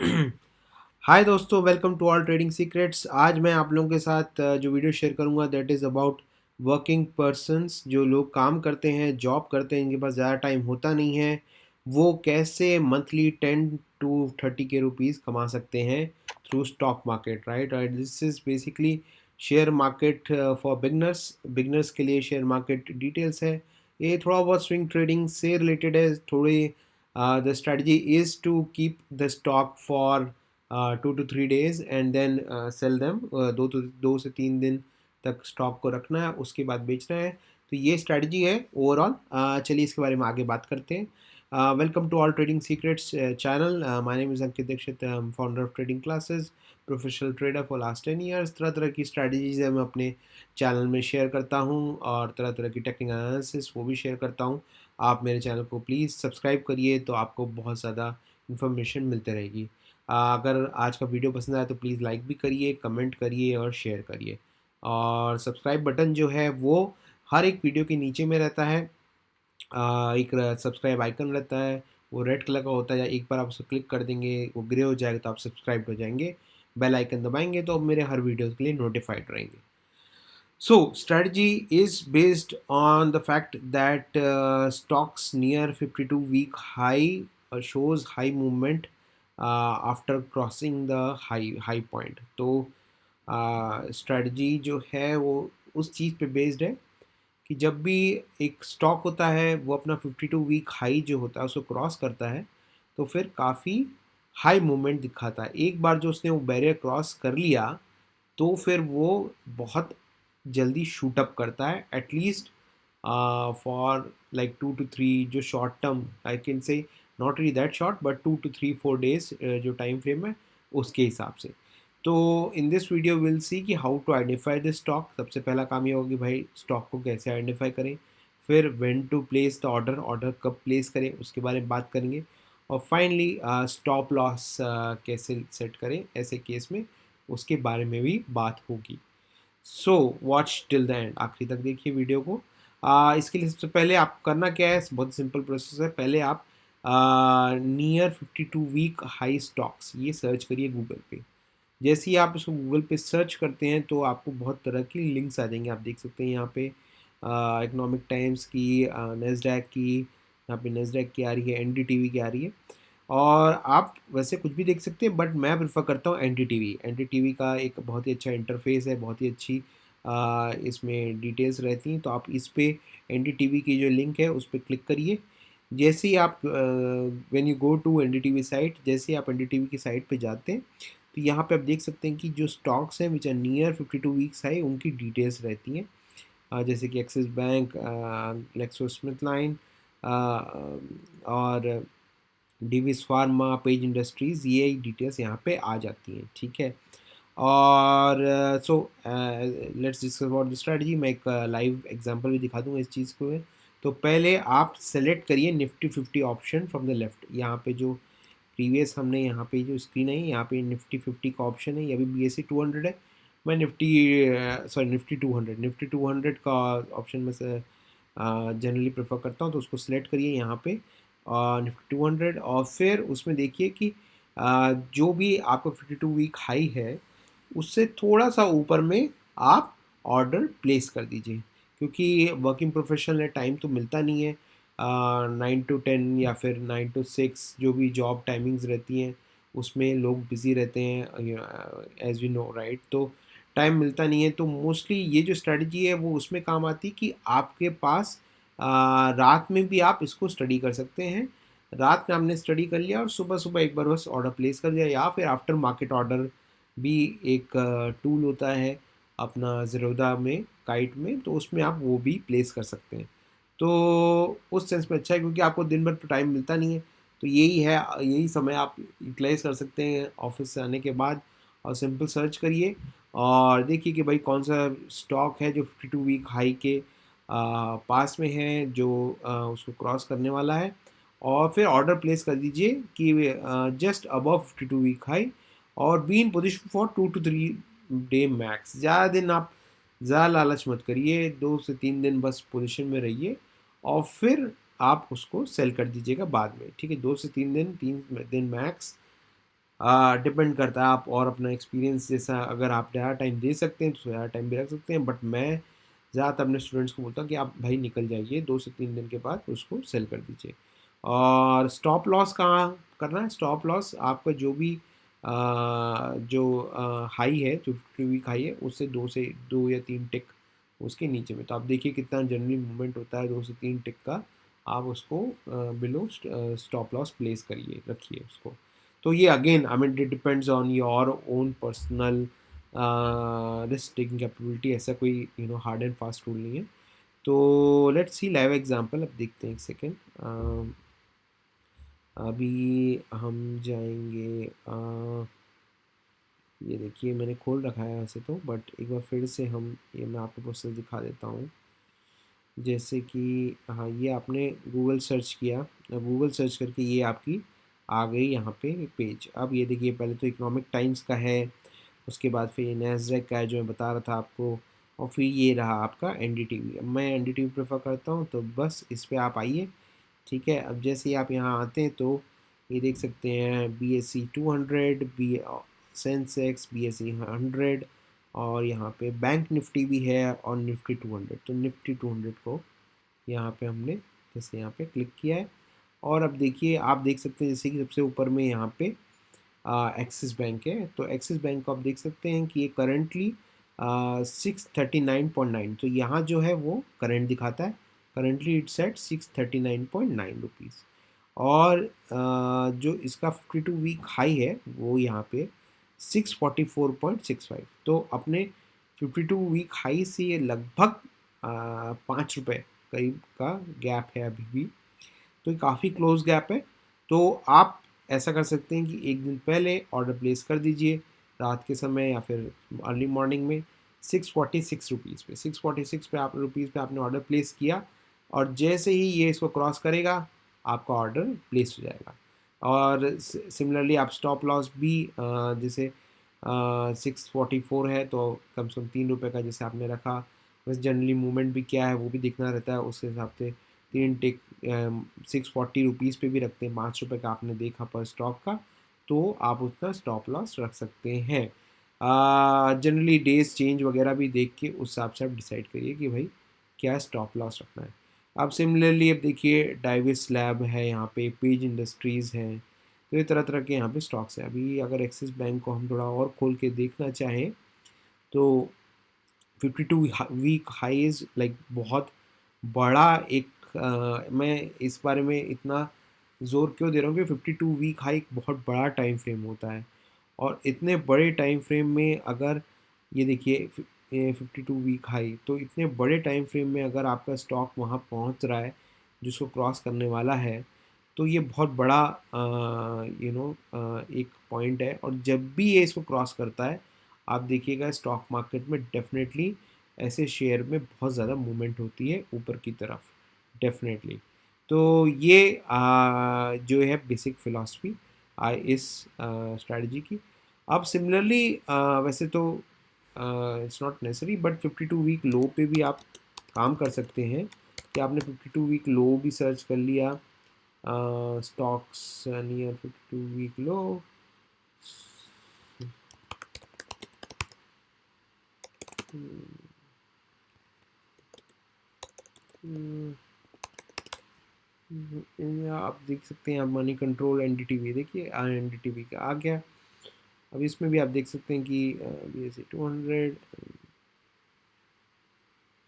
हाय दोस्तों, welcome to all trading secrets. आज मैं आप लोगों के साथ जो वीडियो शेयर करूंगा that is about working persons. जो लोग काम करते हैं, जॉब करते हैं, इनके पास ज़्यादा टाइम होता नहीं है, वो कैसे मंथली 10 to 30 के रुपीज़ कमा सकते हैं through stock market. Right right, this is basically share market for beginners. Beginners के लिए शेयर मार्केट डिटेल्स है। ये थोड़ा बहुत स्विंग ट्रेडिंग से रिलेटेड है थोड़ी। The strategy is to keep the stock for 2 to 3 days and then sell them. 2 से 3 दिन तक स्टॉक को रखना है, उसके बाद बेचना है। तो ये स्ट्रैटेजी है ओवरऑल। चलिए इसके बारे में आगे बात करते हैं। Welcome to all trading secrets channel. My name is Ankit Dikshit, founder of trading classes, professional trader for last 10 years। तरह तरह की स्ट्रैटेजीज है मैं अपने चैनल में शेयर करता हूँ, और तरह तरह की टेक्निकल एनालिसिस वो भी शेयर करता हूँ। आप मेरे चैनल को प्लीज़ सब्सक्राइब करिए, तो आपको बहुत ज़्यादा इन्फॉर्मेशन मिलती रहेगी। अगर आज का वीडियो पसंद आया तो प्लीज़ लाइक भी करिए, कमेंट करिए और शेयर करिए। और सब्सक्राइब बटन जो है वो हर एक वीडियो के नीचे में रहता है। एक सब्सक्राइब आइकन रहता है, वो रेड कलर का होता है। या एक बार आप उसे क्लिक कर देंगे, वो ग्रे हो जाएगा, तो आप सब्सक्राइब हो जाएंगे। बेल आइकन दबाएंगे तो अब मेरे हर वीडियो के लिए नोटिफाइड रहेंगे। So, strategy is based on the fact that stocks near 52-week high shows high movement after crossing the high point. तो स्ट्रेटजी जो है वो उस चीज़ पे बेस्ड है कि जब भी एक स्टॉक होता है वो अपना 52 वीक हाई जो होता है उसको क्रॉस करता है, तो फिर काफ़ी हाई मूवमेंट दिखाता है। एक बार जो उसने वो बैरियर क्रॉस कर लिया, तो फिर वो बहुत जल्दी शूट अप करता है। एटलीस्ट फॉर लाइक 2 to 3, जो short term I can say, not really that short but 2 to 3 4 days जो टाइम फ्रेम है उसके हिसाब से। तो in this video will see कि how to identify this stock. सबसे पहला काम ये होगा कि भाई स्टॉक को कैसे आइडेंटिफाई करें। फिर when to place the order, order कब प्लेस करें उसके बारे में बात करेंगे। और फाइनली स्टॉप लॉस कैसे सेट करें ऐसे केस में, उसके बारे में भी बात होगी। So watch till the end, आखिरी तक देखिए वीडियो को। इसके लिए सबसे पहले आप करना क्या है, बहुत सिंपल प्रोसेस है। पहले आप नियर 52 वीक हाई स्टॉक्स ये सर्च करिए गूगल पे। जैसे ही आप इसको गूगल पे सर्च करते हैं तो आपको बहुत तरह की लिंक्स आ जाएंगे। आप देख सकते हैं यहाँ पे इकोनॉमिक टाइम्स की, नेस्डैक की, यहाँ पे नेस्डैक की आ रही है, एनडीटीवी की आ रही है। और आप वैसे कुछ भी देख सकते हैं, बट मैं प्रेफर करता हूँ एनडीटीवी। एनडीटीवी का एक बहुत ही अच्छा इंटरफेस है, बहुत ही अच्छी इसमें डिटेल्स रहती हैं। तो आप इस पे एनडीटीवी की जो लिंक है उस पर क्लिक करिए। जैसे ही आप when you go to NDTV site, जैसे ही आप एनडीटीवी की साइट पे जाते हैं तो यहाँ पे आप देख सकते हैं कि जो स्टॉक्स हैं which are near 52 weeks high उनकी डिटेल्स रहती हैं। जैसे कि एक्सिस बैंक, ग्लैक्सोस्मिथक्लाइन और डिविस फार्मा, पेज इंडस्ट्रीज़, ये डिटेल्स यहाँ पे आ जाती हैं। ठीक है। और so let's discuss about the strategy. मैं एक लाइव एग्जांपल भी दिखा दूंगा इस चीज़ को। तो पहले आप सेलेक्ट करिए Nifty 50 option from the left. यहाँ पे जो प्रीवियस हमने यहाँ पे जो स्क्रीन है, यहाँ पे निफ्टी 50 का ऑप्शन है। ये अभी BSE 200 है। मैं निफ्टी 200 का ऑप्शन में से जनरली प्रेफर करता हूँ, तो उसको सिलेक्ट करिए यहाँ पे निफ्टी 200। और फिर उसमें देखिए कि जो भी आपका 52 वीक हाई है उससे थोड़ा सा ऊपर में आप ऑर्डर प्लेस कर दीजिए, क्योंकि वर्किंग प्रोफेशनल है, टाइम तो मिलता नहीं है। 9 to 10 या फिर 9 to 6 जो भी जॉब टाइमिंग्स रहती हैं उसमें लोग बिज़ी रहते हैं, एज वी नो राइट। तो टाइम मिलता नहीं है, तो मोस्टली ये जो स्ट्रेटजी है वो उसमें काम आती है कि आपके पास रात में भी आप इसको स्टडी कर सकते हैं। रात में आपने स्टडी कर लिया और सुबह सुबह एक बार बस ऑर्डर प्लेस कर दिया, या फिर आफ्टर मार्केट ऑर्डर भी एक टूल होता है अपना ज़ेरोधा में, काइट में, तो उसमें आप वो भी प्लेस कर सकते हैं। तो उस सेंस में अच्छा है, क्योंकि आपको दिन भर तो टाइम मिलता नहीं है। तो यही है, यही समय आप यूटिलाइज़ कर सकते हैं ऑफिस से आने के बाद। और सिंपल सर्च करिए और देखिए कि भाई कौन सा स्टॉक है जो 52 वीक हाई के पास में है, जो उसको क्रॉस करने वाला है। और फिर ऑर्डर प्लेस कर दीजिए कि जस्ट अबव 52 वीक हाई, और be in position for 2 to 3 day max. ज़्यादा दिन आप ज़्यादा लालच मत करिए, 2 से 3 दिन बस पोजीशन में रहिए और फिर आप उसको सेल कर दीजिएगा बाद में। ठीक है, 2 से 3 दिन, 3 दिन मैक्स डिपेंड करता है आप और अपना एक्सपीरियंस जैसा, अगर आप ज़्यादा टाइम दे सकते हैं तो ज़्यादा टाइम भी रख सकते हैं, बट मैं ज़्यादातर अपने स्टूडेंट्स को बोलता हूँ कि आप भाई निकल जाइए, 2 से 3 दिन के बाद उसको सेल कर दीजिए। और स्टॉप लॉस कहाँ करना है? स्टॉप लॉस आपका जो भी जो हाई है, जो 50 वीक हाई है, उससे 2 या 3 टिक उसके नीचे में, तो आप देखिए कितना जनरली मूवमेंट होता है 2 से 3 टिक का, आप उसको बिलो स्टॉप लॉस प्लेस करिए, रखिए उसको। तो ये again I mean it depends on your own personal risk taking capability, ऐसा कोई हार्ड एंड फास्ट रूल नहीं है। तो लेट्स सी लाइव एग्जांपल, अब देखते हैं एक सेकेंड। अभी हम जाएंगे ये देखिए मैंने खोल रखा है ऐसे तो, बट एक बार फिर से हम ये मैं आपको प्रोसेस दिखा देता हूँ। जैसे कि हाँ, ये आपने गूगल सर्च किया, गूगल सर्च करके ये आपकी आ गई यहाँ पे पेज। अब ये देखिए पहले तो इकोनॉमिक टाइम्स का है, उसके बाद फिर ये नैस्डैक का है जो मैं बता रहा था आपको, और फिर ये रहा आपका एनडीटीवी। अब मैं एनडीटीवी प्रेफर करता हूँ, तो बस इस पर आप आइए। ठीक है, अब जैसे ही आप यहाँ आते हैं तो ये देख सकते हैं BSE 200, बी सेंसेक्स BSE 100, और यहाँ पे बैंक निफ्टी भी है और निफ्टी 200। तो निफ्टी 200 को यहाँ पे हमने जैसे यहाँ पे क्लिक किया है, और अब देखिए आप देख सकते हैं जैसे कि सबसे ऊपर में यहाँ पे एक्सिस बैंक है। तो एक्सिस बैंक को आप देख सकते हैं कि ये करंटली 639.9, तो यहाँ जो है वो करंट दिखाता है, करंटली इट्स एट 639.9 रुपीज़। और जो इसका 52 वीक हाई है वो यहाँ पे 644.65, तो अपने 52 वीक हाई से ये लगभग 5 रुपये करीब का गैप है अभी भी, तो ये काफ़ी क्लोज गैप है। तो आप ऐसा कर सकते हैं कि एक दिन पहले ऑर्डर प्लेस कर दीजिए रात के समय या फिर अर्ली मॉर्निंग में 646 रुपीज़ पे, 646 पे आप रुपीज़ पे आपने ऑर्डर प्लेस किया, और जैसे ही ये इसको क्रॉस करेगा आपका ऑर्डर प्लेस हो जाएगा। और सिमिलरली आप स्टॉप लॉस भी जैसे 644 है तो कम से कम 3 रुपये का जैसे आपने रखा, बस जनरली मूवमेंट भी क्या है वो भी देखना रहता है, उस हिसाब से 3 टिक 640 रुपीज़ पे भी रखते हैं, 5 रुपये का आपने देखा पर स्टॉक का, तो आप उतना स्टॉप लॉस रख सकते हैं। जनरली डेज चेंज वगैरह भी देख के उस हिसाब से आप डिसाइड करिए कि भाई क्या स्टॉप लॉस रखना है। अब सिमिलरली अब देखिए डाइविस लैब है, यहाँ पे पेज इंडस्ट्रीज़ है, तो ये तरह तरह के यहाँ पे स्टॉक्स हैं। अभी अगर एक्सिस बैंक को हम थोड़ा और खोल के देखना चाहें तो 52 वीक हाईज लाइक बहुत बड़ा एक मैं इस बारे में इतना ज़ोर क्यों दे रहा हूँ कि 52 वीक हाई एक बहुत बड़ा टाइम फ्रेम होता है, और इतने बड़े टाइम फ्रेम में अगर ये देखिए 52 वीक हाई, तो इतने बड़े टाइम फ्रेम में अगर आपका स्टॉक वहाँ पहुँच रहा है जिसको क्रॉस करने वाला है, तो ये बहुत बड़ा एक पॉइंट है। और जब भी ये इसको क्रॉस करता है आप देखिएगा स्टॉक मार्केट में डेफिनेटली ऐसे शेयर में बहुत ज़्यादा मूवमेंट होती है ऊपर की तरफ, डेफिनेटली। तो ये जो है बेसिक फिलॉसफी इस स्ट्रैटेजी की। अब सिमिलरली वैसे तो it's not necessary, but 52 week low पे भी आप काम कर सकते हैं कि आपने 52 वीक लो भी सर्च कर लिया, stocks near 52 week low. आप देख सकते हैं, आप मनी कंट्रोल एनडीटीवी देखिए, एनडीटीवी का आ गया। अब इसमें भी आप देख सकते हैं कि BSE 200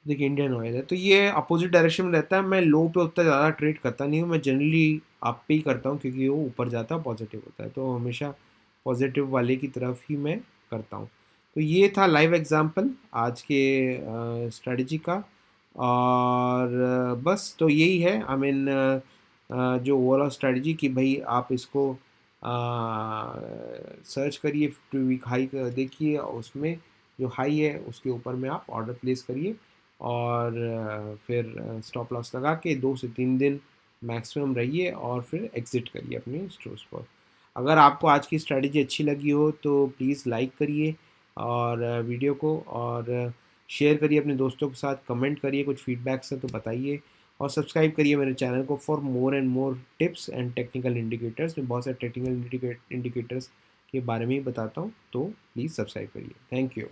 देखिए इंडियन ऑयल है, तो ये अपोजिट डायरेक्शन में रहता है। मैं लो पे उतना ज़्यादा ट्रेड करता नहीं हूँ, मैं जनरली अप पे ही करता हूँ क्योंकि वो ऊपर जाता है पॉजिटिव होता है, तो हमेशा पॉजिटिव वाले की तरफ ही मैं करता हूँ। तो ये था लाइव एग्जांपल आज के स्ट्रेटजी का, और बस तो यही है आई मीन जो ओवरऑल स्ट्रेटजी कि भाई आप इसको सर्च करिए, 50 वीक हाई देखिए, उसमें जो हाई है उसके ऊपर में आप ऑर्डर प्लेस करिए, और फिर स्टॉप लॉस लगा के 2 से 3 दिन मैक्सिमम रहिए और फिर एग्ज़िट करिए अपने स्टोर्स पर। अगर आपको आज की स्ट्रैटेजी अच्छी लगी हो तो प्लीज़ लाइक करिए और वीडियो को, और शेयर करिए अपने दोस्तों के साथ, कमेंट करिए, कुछ फीडबैक्स है तो बताइए, और सब्सक्राइब करिए मेरे चैनल को for more and more tips and technical indicators. मैं बहुत सारे टेक्निकल इंडिकेटर्स के बारे में ही बताता हूँ, तो प्लीज़ सब्सक्राइब करिए। Thank you.